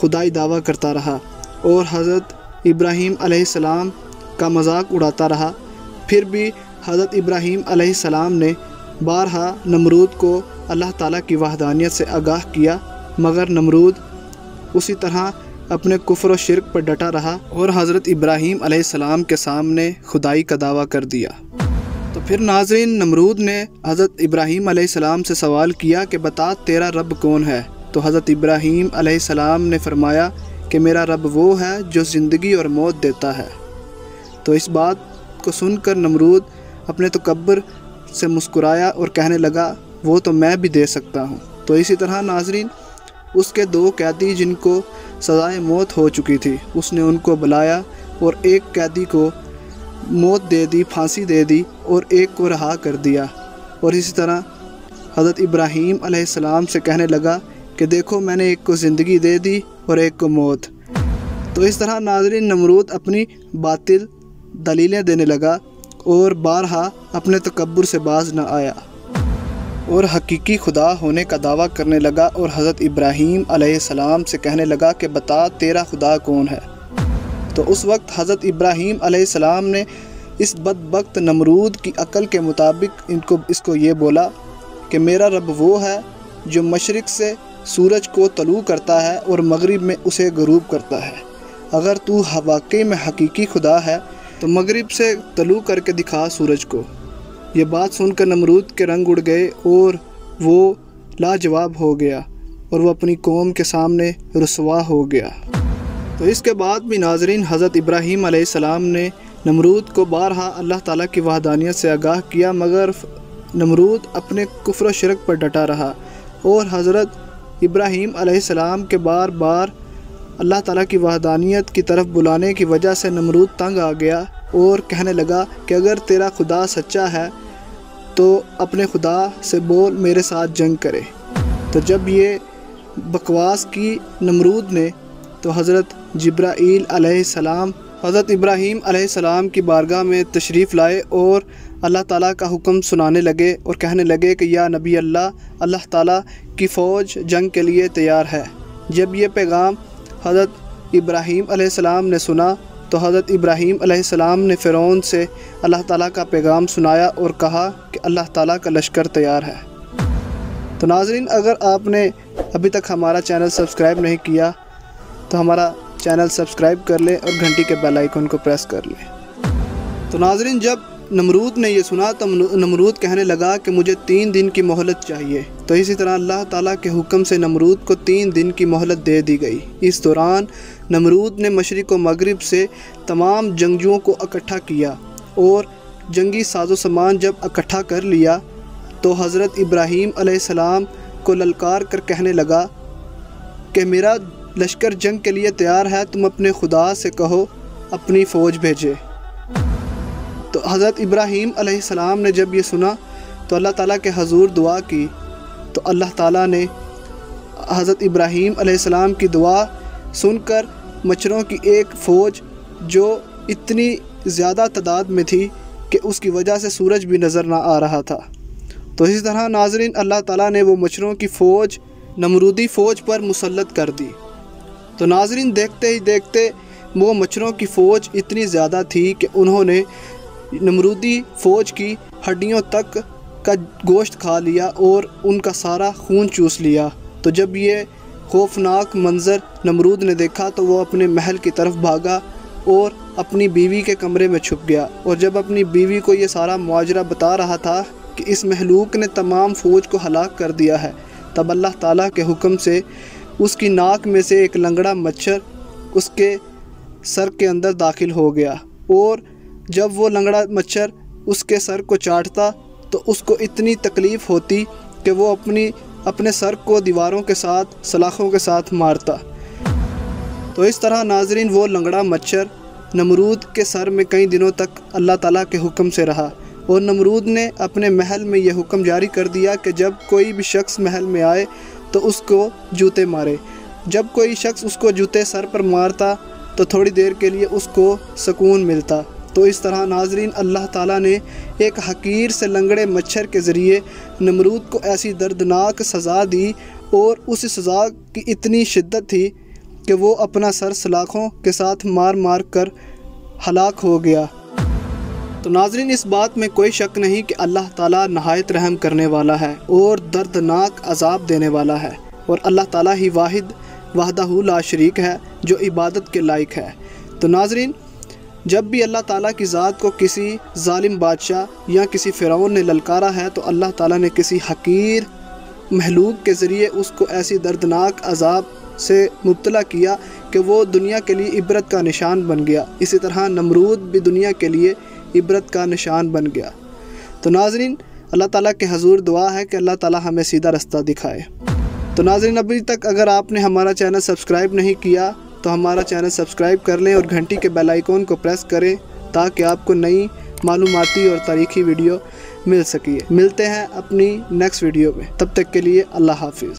خدائی دعویٰ کرتا رہا اور حضرت ابراہیم علیہ السلام کا مذاق اڑاتا رہا۔ پھر بھی حضرت ابراہیم علیہ السلام نے بارہا نمرود کو اللہ تعالیٰ کی وحدانیت سے آگاہ کیا، مگر نمرود اسی طرح اپنے کفر و شرک پر ڈٹا رہا اور حضرت ابراہیم علیہ السلام کے سامنے خدائی کا دعویٰ کر دیا۔ تو پھر ناظرین، نمرود نے حضرت ابراہیم علیہ السلام سے سوال کیا کہ بتا تیرا رب کون ہے؟ تو حضرت ابراہیم علیہ السلام نے فرمایا کہ میرا رب وہ ہے جو زندگی اور موت دیتا ہے۔ تو اس بات کو سن کر نمرود اپنے تکبر سے مسکرایا اور کہنے لگا وہ تو میں بھی دے سکتا ہوں۔ تو اسی طرح ناظرین، اس کے دو قیدی جن کو سزائے موت ہو چکی تھی، اس نے ان کو بلایا اور ایک قیدی کو موت دے دی، پھانسی دے دی، اور ایک کو رہا کر دیا۔ اور اسی طرح حضرت ابراہیم علیہ السلام سے کہنے لگا کہ دیکھو میں نے ایک کو زندگی دے دی اور ایک کو موت۔ تو اس طرح ناظرین نمرود اپنی باطل دلیلیں دینے لگا اور بارہا اپنے تکبر سے باز نہ آیا اور حقیقی خدا ہونے کا دعویٰ کرنے لگا اور حضرت ابراہیم علیہ السلام سے کہنے لگا کہ بتا تیرا خدا کون ہے؟ تو اس وقت حضرت ابراہیم علیہ السلام نے اس بدبخت نمرود کی عقل کے مطابق اس کو یہ بولا کہ میرا رب وہ ہے جو مشرق سے سورج کو طلوع کرتا ہے اور مغرب میں اسے غروب کرتا ہے۔ اگر تو واقعی میں حقیقی خدا ہے تو مغرب سے طلوع کر کے دکھا سورج کو۔ یہ بات سن کر نمرود کے رنگ اڑ گئے اور وہ لاجواب ہو گیا اور وہ اپنی قوم کے سامنے رسوا ہو گیا۔ تو اس کے بعد بھی ناظرین حضرت ابراہیم علیہ السلام نے نمرود کو بارہا اللہ تعالیٰ کی وحدانیت سے آگاہ کیا، مگر نمرود اپنے کفر و شرک پر ڈٹا رہا اور حضرت ابراہیم علیہ السلام کے بار بار اللہ تعالیٰ کی وحدانیت کی طرف بلانے کی وجہ سے نمرود تنگ آ گیا اور کہنے لگا کہ اگر تیرا خدا سچا ہے تو اپنے خدا سے بول میرے ساتھ جنگ کرے۔ تو جب یہ بکواس کی نمرود نے تو حضرت جبرائیل علیہ السلام حضرت ابراہیم علیہ السلام کی بارگاہ میں تشریف لائے اور اللہ تعالیٰ کا حکم سنانے لگے اور کہنے لگے کہ یا نبی اللہ تعالیٰ کی فوج جنگ کے لیے تیار ہے۔ جب یہ پیغام حضرت ابراہیم علیہ السلام نے سنا تو حضرت ابراہیم علیہ السلام نے فرعون سے اللہ تعالیٰ کا پیغام سنایا اور کہا کہ اللہ تعالیٰ کا لشکر تیار ہے۔ تو ناظرین، اگر آپ نے ابھی تک ہمارا چینل سبسکرائب نہیں کیا تو ہمارا چینل سبسکرائب کر لیں اور گھنٹی کے بیل آئیکن کو پریس کر لیں۔ تو ناظرین، جب نمرود نے یہ سنا تو نمرود کہنے لگا کہ مجھے 3 دن کی مہلت چاہیے۔ تو اسی طرح اللہ تعالیٰ کے حکم سے نمرود کو 3 دن کی مہلت دے دی گئی۔ اس دوران نمرود نے مشرق و مغرب سے تمام جنگجوؤں کو اکٹھا کیا اور جنگی ساز و سامان جب اکٹھا کر لیا تو حضرت ابراہیم علیہ السلام کو للکار کر کہنے لگا کہ میرا لشکر جنگ کے لیے تیار ہے، تم اپنے خدا سے کہو اپنی فوج بھیجے۔ تو حضرت ابراہیم علیہ السلام نے جب یہ سنا تو اللہ تعالیٰ کے حضور دعا کی تو اللہ تعالیٰ نے حضرت ابراہیم علیہ السلام کی دعا سن کر مچھروں کی ایک فوج جو اتنی زیادہ تعداد میں تھی کہ اس کی وجہ سے سورج بھی نظر نہ آ رہا تھا۔ تو اسی طرح ناظرین اللہ تعالیٰ نے وہ مچھروں کی فوج نمرودی فوج پر مسلط کر دی۔ تو ناظرین دیکھتے ہی دیکھتے وہ مچھروں کی فوج اتنی زیادہ تھی کہ انہوں نے نمرودی فوج کی ہڈیوں تک کا گوشت کھا لیا اور ان کا سارا خون چوس لیا۔ تو جب یہ خوفناک منظر نمرود نے دیکھا تو وہ اپنے محل کی طرف بھاگا اور اپنی بیوی کے کمرے میں چھپ گیا، اور جب اپنی بیوی کو یہ سارا ماجرا بتا رہا تھا کہ اس مخلوق نے تمام فوج کو ہلاک کر دیا ہے، تب اللہ تعالیٰ کے حکم سے اس کی ناک میں سے ایک لنگڑا مچھر اس کے سر کے اندر داخل ہو گیا، اور جب وہ لنگڑا مچھر اس کے سر کو چاٹتا تو اس کو اتنی تکلیف ہوتی کہ وہ اپنے سر کو دیواروں کے ساتھ سلاخوں کے ساتھ مارتا۔ تو اس طرح ناظرین وہ لنگڑا مچھر نمرود کے سر میں کئی دنوں تک اللہ تعالیٰ کے حکم سے رہا، اور نمرود نے اپنے محل میں یہ حکم جاری کر دیا کہ جب کوئی بھی شخص محل میں آئے تو اس کو جوتے مارے۔ جب کوئی شخص اس کو جوتے سر پر مارتا تو تھوڑی دیر کے لیے اس کو سکون ملتا۔ تو اس طرح ناظرین اللہ تعالیٰ نے ایک حقیر سے لنگڑے مچھر کے ذریعے نمرود کو ایسی دردناک سزا دی، اور اس سزا کی اتنی شدت تھی کہ وہ اپنا سر سلاخوں کے ساتھ مار مار کر ہلاک ہو گیا۔ تو ناظرین، اس بات میں کوئی شک نہیں کہ اللہ تعالیٰ نہایت رحم کرنے والا ہے اور دردناک عذاب دینے والا ہے، اور اللہ تعالیٰ ہی واحد وحدہ لا شریک ہے جو عبادت کے لائق ہے۔ تو ناظرین، جب بھی اللہ تعالیٰ کی ذات کو کسی ظالم بادشاہ یا کسی فرعون نے للکارا ہے تو اللہ تعالیٰ نے کسی حقیر مخلوق کے ذریعے اس کو ایسی دردناک عذاب سے مبتلا کیا کہ وہ دنیا کے لیے عبرت کا نشان بن گیا۔ اسی طرح نمرود بھی دنیا کے لیے عبرت کا نشان بن گیا۔ تو ناظرین، اللہ تعالیٰ کے حضور دعا ہے کہ اللہ تعالیٰ ہمیں سیدھا رستہ دکھائے۔ تو ناظرین، ابھی تک اگر آپ نے ہمارا چینل سبسکرائب نہیں کیا تو ہمارا چینل سبسکرائب کر لیں اور گھنٹی کے بیل آئیکن کو پریس کریں تاکہ آپ کو نئی معلوماتی اور تاریخی ویڈیو مل سکے۔ ملتے ہیں اپنی نیکسٹ ویڈیو میں، تب تک کے لیے اللہ حافظ۔